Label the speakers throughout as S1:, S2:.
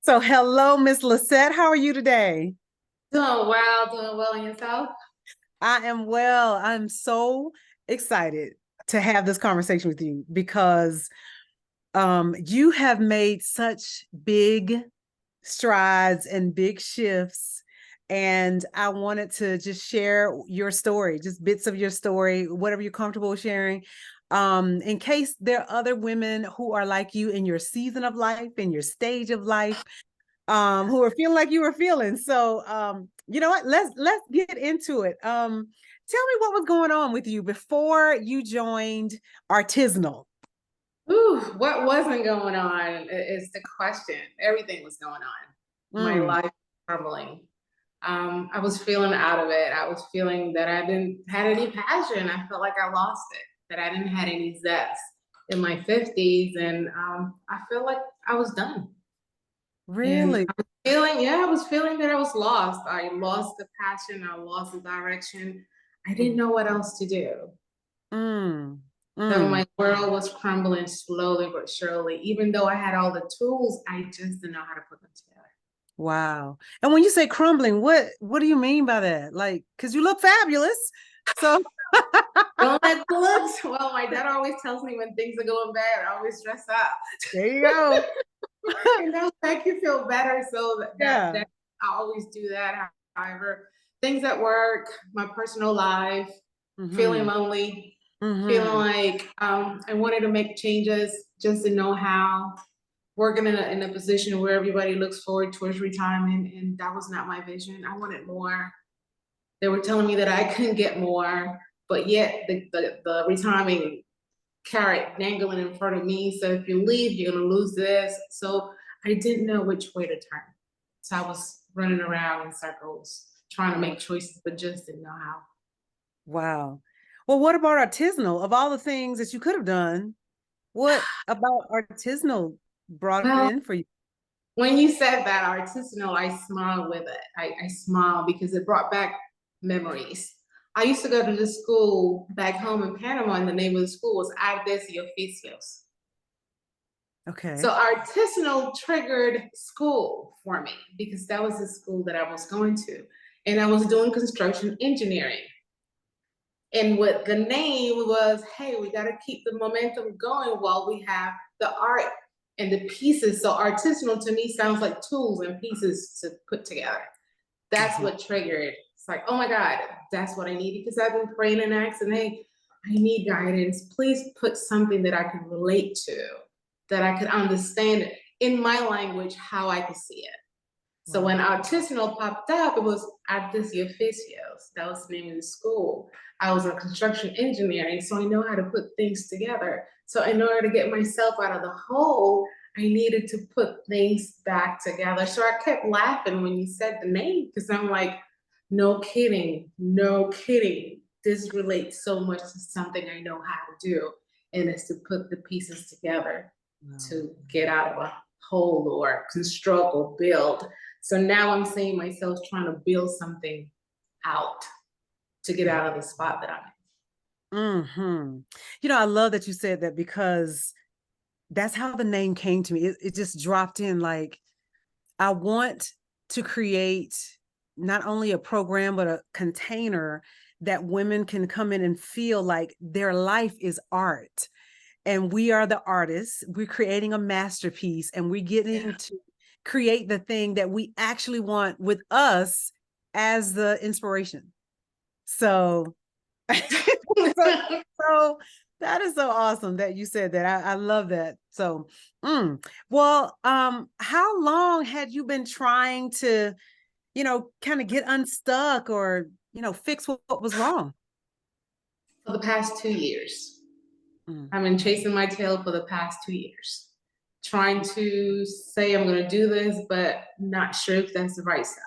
S1: So, hello, Miss Lissette. How are you today?
S2: Doing well in yourself.
S1: I am well. I'm so excited to have this conversation with you because you have made such big strides and big shifts. And I wanted to just share your story, just bits of your story, whatever you're comfortable sharing. In case there are other women who are like you in your season of life, in your stage of life, who are feeling like you were feeling. So you know what? Let's get into it. Tell me what was going on with you before you joined Artisanal.
S2: Ooh, what wasn't going on is the question. Everything was going on. My
S1: Mm,
S2: life was crumbling. I was feeling out of it. I was feeling that I didn't had any passion. I felt like I lost it. That I didn't had any zest in my 50s, and I feel like I was done. And
S1: really?
S2: I was feeling that I was lost. I lost the passion. I lost the direction. I didn't
S1: Mm,
S2: know what else to do.
S1: mm,
S2: So
S1: mm.
S2: my world was crumbling slowly but surely. Even though I had all the tools, I just didn't know how to put them together.
S1: Wow. And when you say crumbling, what do you mean by that? Like, because you look fabulous. So
S2: Don't let the looks. Well, my dad always tells me when things are going bad, I always dress up.
S1: there you go.
S2: Make you feel better. So
S1: Yeah.
S2: that I always do that. However, things at work, my personal life, feeling
S1: Mm-hmm.
S2: lonely, feeling
S1: Mm-hmm.
S2: like I wanted to make changes, just to know how. Working in a position where everybody looks forward towards retirement, and that was not my vision. I wanted more. They were telling me that I couldn't get more, but yet the retirement carrot dangling in front of me. So if you leave, you're gonna lose this. So I didn't know which way to turn. So I was running around in circles, trying to make choices, but just didn't know how.
S1: Wow. Well, what about artisanal? Of all the things that you could have done, what about artisanal brought it
S2: Well,
S1: in for you?
S2: when you said that artisanal, I smiled with it. I smiled because it brought back memories. I used to go to the school back home in Panama, and the name of the school was Artes y Oficios. So
S1: Okay.
S2: artisanal triggered school for me because that was the school that I was going to. And I was doing construction engineering. And what the name was, hey, we got to keep the momentum going while we have the art and the pieces. So artisanal to me sounds like tools and pieces to put together. That's
S1: Mhm.
S2: what triggered. It's like, oh my God, that's what I need because I've been praying and asking, hey, I need guidance. Please put something that I can relate to, that I could understand in my language, how I could see it. So when
S1: Wow.
S2: artisanal popped up, it was Artes y Oficios. That was the name of the school. I was a construction engineering, so I know how to put things together. So in order to get myself out of the hole, I needed to put things back together. So I kept laughing when you said the name because I'm like, no kidding, no kidding. This relates so much to something I know how to do, and it's to put the pieces together
S1: Wow.
S2: to get out of a hole or construct or build. So now I'm seeing myself trying to build something out to get out of the spot that I'm
S1: Mm-hmm. You know, I love that you said that because that's how the name came to me. It just dropped in like, I want to create not only a program, but a container that women can come in and feel like their life is art. And we are the artists. We're creating a masterpiece and we're
S2: in.
S1: getting
S2: Yeah.
S1: to create the thing that we actually want with us as the inspiration. So, so, so that is so awesome that you said that. I love that. So, well, how long had you been trying to, kind of get unstuck or, fix what was wrong?
S2: For the past 2 years.
S1: Mm,
S2: I've been chasing my tail for the past 2 years, trying to say I'm going to do this, but not sure if that's the right step.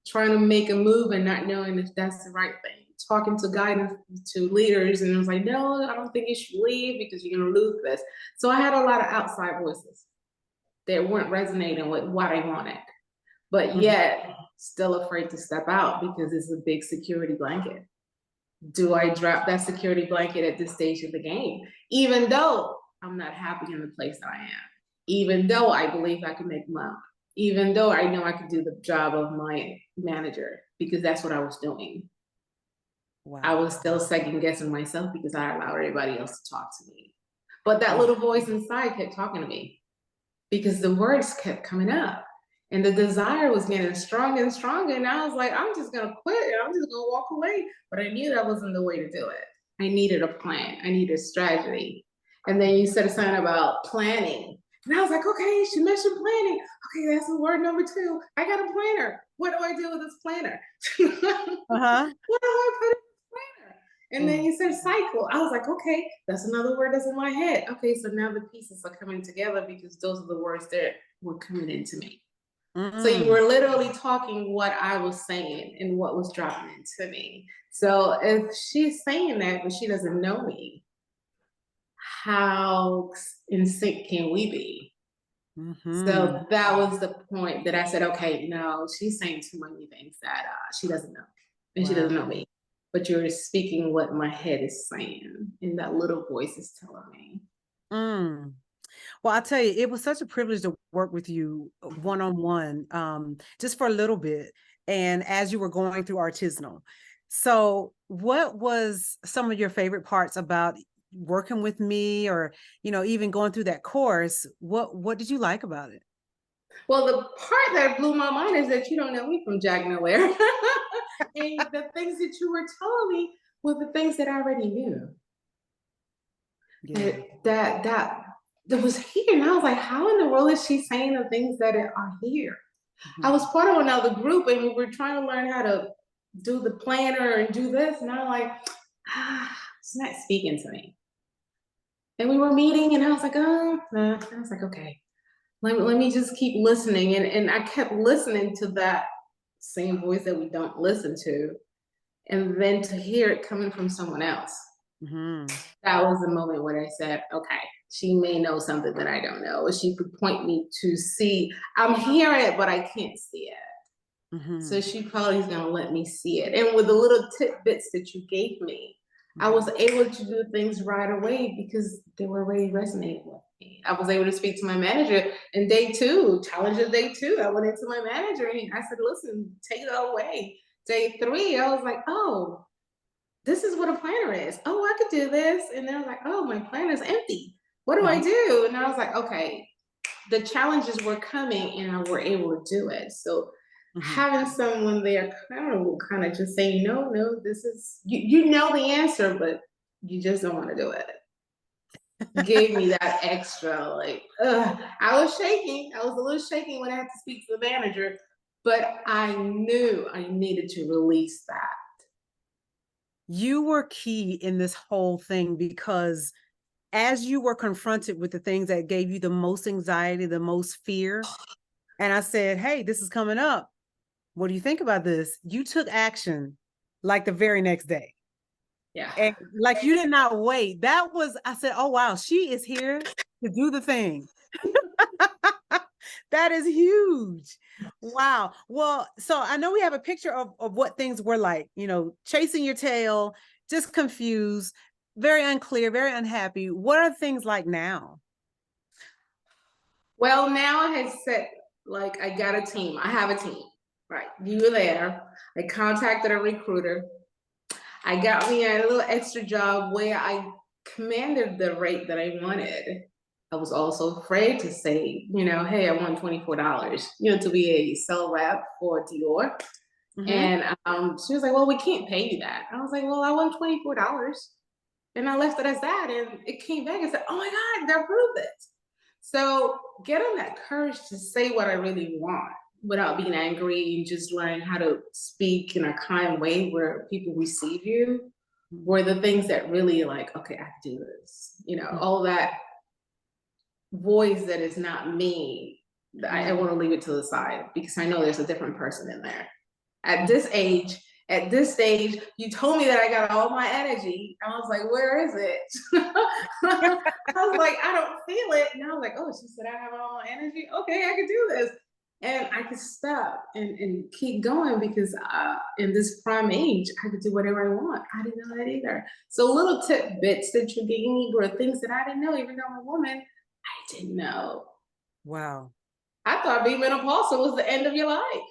S2: Trying to make a move and not knowing if that's the right thing. Talking to guidance to leaders, and I was like, no, I don't think you should leave because you're going to lose this. So I had a lot of outside voices that weren't resonating with what I wanted, but
S1: mhm.
S2: yet still afraid to step out because it's a big security blanket. Do I drop that security blanket at this stage of the game? Even though I'm not happy in the place that I am, even though I believe I can make money. even though I know I could do the job of my manager, because that's what I was doing.
S1: Wow.
S2: I was still second guessing myself because I allowed everybody else to talk to me. But that little voice inside kept talking to me because the words kept coming up and the desire was getting stronger and stronger. And I was like, I'm just going to quit and I'm just going to walk away. But I knew that wasn't the way to do it. I needed a plan. I needed a strategy. And then you said something about planning. And I was like, okay, she mentioned planning. Okay, that's the word number 2. I got a planner. What do I do with this planner? What do I put in this planner? And then you said cycle. I was like, okay, that's another word that's in my head. Okay, so now the pieces are coming together because those are the words that were coming into me. So you were literally talking what I was saying and what was dropping into me. So if she's saying that, but she doesn't know me, how in sync can we be? So that was the point that I said, okay, no, she's saying too many things that she doesn't know, and she doesn't know me. But you're speaking what my head is saying, and that little voice is telling me.
S1: Well, I'll tell you, it was such a privilege to work with you one-on-one, just for a little bit, and as you were going through artisanal. So what was some of your favorite parts about working with me, or, you know, even going through that course? What did you like about it?
S2: Well, the part that blew my mind is that you don't know me from Jack Nowhere. And the things that you were telling me were the things that I already knew. Yeah. That was here. And I was like, how in the world is she saying the things that are here? I was part of another group and we were trying to learn how to do the planner and do this. And I'm like, it's not speaking to me. And we were meeting and I was like, oh, nah. I was like, okay, let me just keep listening. And I kept listening to that same voice that we don't listen to. And then to hear it coming from someone else. That was the moment when I said, okay, she may know something that I don't know, or she could point me to see. I'm hearing it, but I can't see it. So she probably is going to let me see it. And with the little tidbits that you gave me, I was able to do things right away because they were already resonating with me. I was able to speak to my manager in day 2, challenges day 2. I went into my manager and I said, listen, take it all away. Day 3, I was like, oh, this is what a planner is. Oh, I could do this. And then I was like, oh, my planner's empty. What do I do? And I was like, okay, the challenges were coming and I were able to do it. So having someone there kind of just saying, no, this is, you know the answer, but you just don't want to do it. Gave me that extra, like, I was shaking. I was a little shaking when I had to speak to the manager, but I knew I needed to release that.
S1: You were key in this whole thing because as you were confronted with the things that gave you the most anxiety, the most fear, and I said, hey, this is coming up. What do you think about this? You took action like the very next day.
S2: Yeah.
S1: And like you did not wait. That was, I said, oh, wow, she is here to do the thing. That is huge. Wow. Well, so I know we have a picture of what things were like, you know, chasing your tail, just confused, very unclear, very unhappy. What are things like now?
S2: Well, now I have set, like, I got a team. I have a team, right? You were there. I contacted a recruiter. I got me a little extra job where I commanded the rate that I wanted. I was also afraid to say, you know, hey, I want $24, you know, to be a sales rep for DIOR. And she was like, well, we can't pay you that. I was like, well, I want $24. And I left it as that. And it came back and said, oh my God, they approved it. So getting that courage to say what I really want without being angry and just learning how to speak in a kind way where people receive you were the things that really like, okay, I can do this. You know, all that voice that is not me, I want to leave it to the side because I know there's a different person in there. At this age, at this stage, you told me that I got all my energy. I was like, where is it? I was like, I don't feel it. And I was like, oh, she said I have all my energy. Okay, I can do this. And I could stop and keep going because in this prime age, I could do whatever I want. I didn't know that either. So little tidbits that you gave me were things that I didn't know, even though I'm a woman, I didn't know.
S1: Wow.
S2: I thought being menopausal was the end of your life.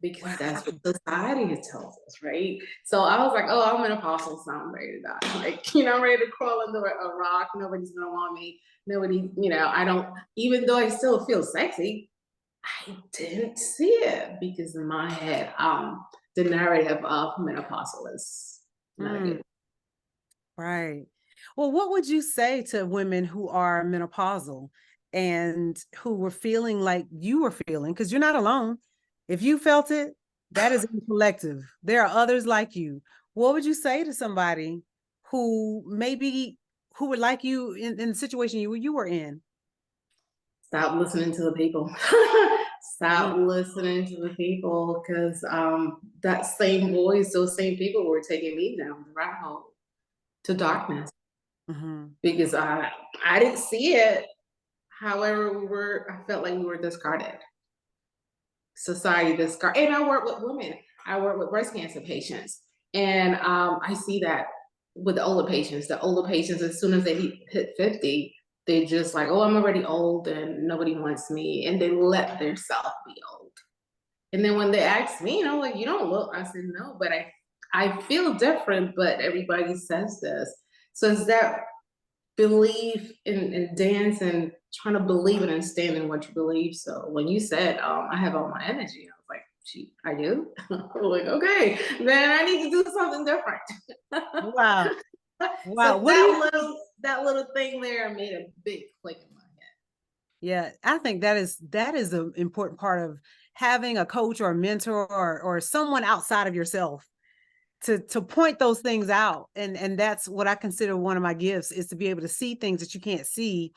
S2: Because that's
S1: Wow.
S2: what society tells us, right? So I was like, oh, I'm menopausal, so I'm ready to die. Like, I'm ready to crawl under a rock. Nobody's gonna want me. Nobody, I don't, even though I still feel sexy, I didn't see it because in my head, the narrative of menopausal is not a
S1: Mm,
S2: good.
S1: right. Well, what would you say to women who are menopausal and who were feeling like you were feeling? Because you're not alone. If you felt it, that is in collective. There are others like you. What would you say to somebody who would like you in the situation you were in?
S2: Stop listening to the people.
S1: Mm,
S2: Stop listening to the people because that same voice, those same people were taking me down the rabbit hole to darkness
S1: mm-hmm.
S2: because I didn't see it. However, I felt like we were discarded. Society discard, and I work with women. I work with breast cancer patients, and I see that with the older patients. The older patients, as soon as they hit 50, they just like, oh, I'm already old and nobody wants me, and they let their self be old. And then when they ask me, like, you don't look. I said no, but I feel different. But everybody says this, so it's that believe in dance and trying to believe it and stand in what you believe. So when you said, I have all my energy, I was like, gee, I do? I'm like, okay, then I need to do something different.
S1: Wow. Wow.
S2: So
S1: What do you
S2: that little thing there made a big click in my head.
S1: Yeah, I think that is an important part of having a coach or a mentor or someone outside of yourself to point those things out. And that's what I consider one of my gifts, is to be able to see things that you can't see.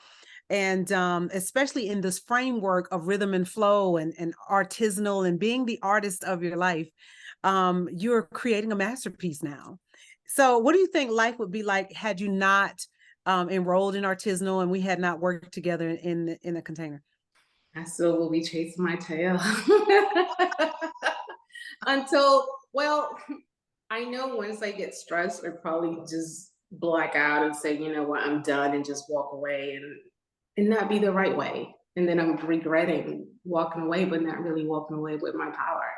S1: And especially in this framework of rhythm and flow and artisanal and being the artist of your life, you're creating a masterpiece now. So what do you think life would be like had you not enrolled in artisanal and we had not worked together in a container?
S2: I still will be chasing my tail until, well, I know once I get stressed, I probably just black out and say, you know what, I'm done, and just walk away and not be the right way. And then I'm regretting walking away, but not really walking away with my power.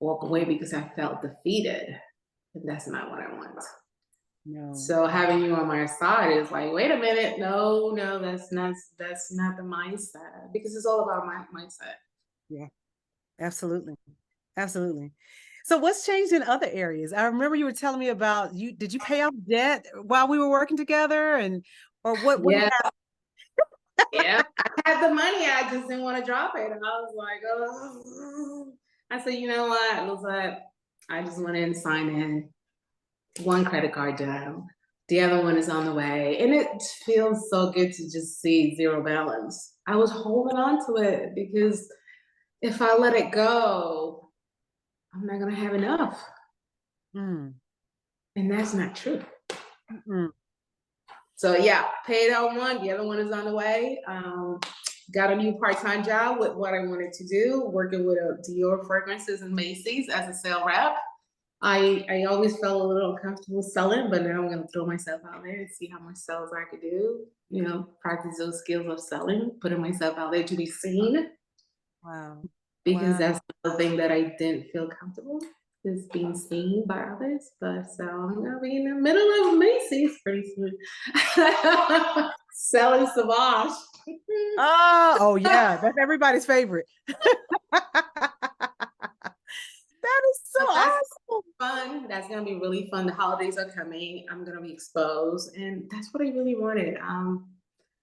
S2: Walk away because I felt defeated. And that's not what I want.
S1: No.
S2: So having you on my side is like, wait a minute, no, no, that's not the mindset, because it's all about my mindset.
S1: Yeah, absolutely. Absolutely. So what's changed in other areas? I remember you were telling me about did you pay off debt while we were working together, and or what
S2: Yeah,
S1: happened?
S2: yeah. I had the money, I just didn't want to drop it. And I was like, oh. I said, you know what? It was like, I just went in and signed in. One credit card down. The other one is on the way. And it feels so good to just see zero balance. I was holding on to it because if I let it go, I'm not gonna have enough.
S1: Mm,
S2: And that's not true.
S1: mm,
S2: So yeah, paid on one, the other one is on the way. Got a new part-time job with what I wanted to do, working with a DIOR fragrances and Macy's as a sale rep. I always felt a little uncomfortable selling, but now I'm gonna throw myself out there and see how much sales I could do. Practice those skills of selling, putting myself out there to be seen,
S1: wow.
S2: because
S1: Wow.
S2: that's the thing that I didn't feel comfortable, is being seen by others. But so I'm gonna be in the middle of Macy's pretty soon, selling Savage.
S1: Oh yeah, that's everybody's favorite. That is so
S2: So that's
S1: awesome.
S2: fun. That's gonna be really fun. The holidays are coming. I'm gonna be exposed, and that's what I really wanted.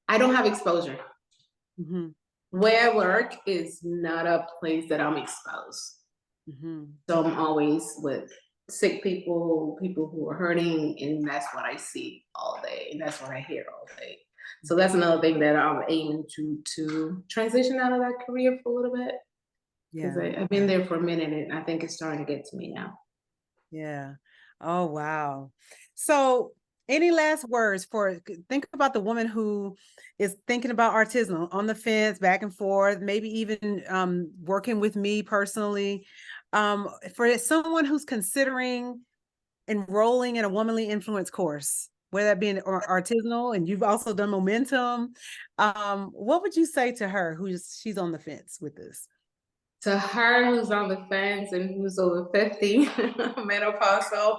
S2: I don't have exposure.
S1: Hmm.
S2: Where I work is not a place that I'm exposed.
S1: Hmm.
S2: So I'm always with sick people, people who are hurting, and that's what I see all day, and that's what I hear all day. So that's another thing that I'm aiming to transition out of that career for a little bit, because
S1: Yeah.
S2: I've been there for a minute, and I think it's starting to get to me now.
S1: Yeah. Oh, wow. So, any last words for think about the woman who is thinking about artisanal on the fence, back and forth, maybe even working with me personally. For someone who's considering enrolling in a womanly influence course, whether that be artisanal, and you've also done momentum. What would you say to her she's on the fence with this?
S2: To her who's on the fence and who's over 50, menopausal,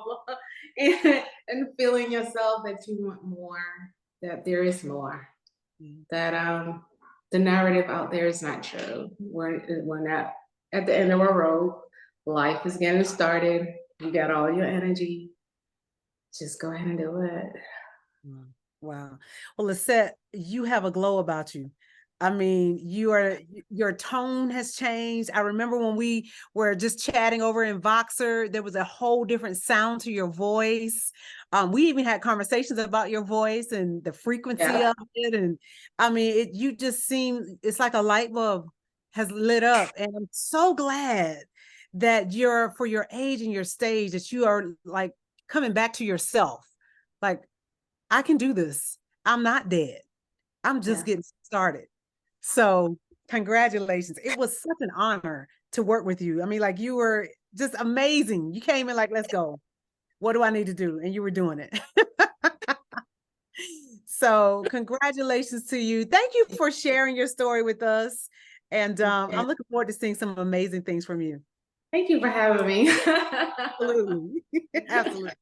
S2: and feeling yourself that you want more, that there is more, that the narrative out there is not true. We're not at the end of a road. Life is getting started. You got all your energy. Just go ahead and do it.
S1: Wow. Well, Lissette, you have a glow about you. I mean, your tone has changed. I remember when we were just chatting over in Voxer, there was a whole different sound to your voice. We even had conversations about your voice and the frequency of it. And I mean, you just seem, it's like a light bulb has lit up. And I'm so glad that for your age and your stage, that you are like coming back to yourself. Like, I can do this. I'm not dead. I'm just getting started. So congratulations. It was such an honor to work with you. I mean, like, you were just amazing. You came in like, let's go. What do I need to do? And you were doing it. So congratulations to you. Thank you for sharing your story with us. And I'm looking forward to seeing some amazing things from you.
S2: Thank you for having me.
S1: Absolutely. Absolutely.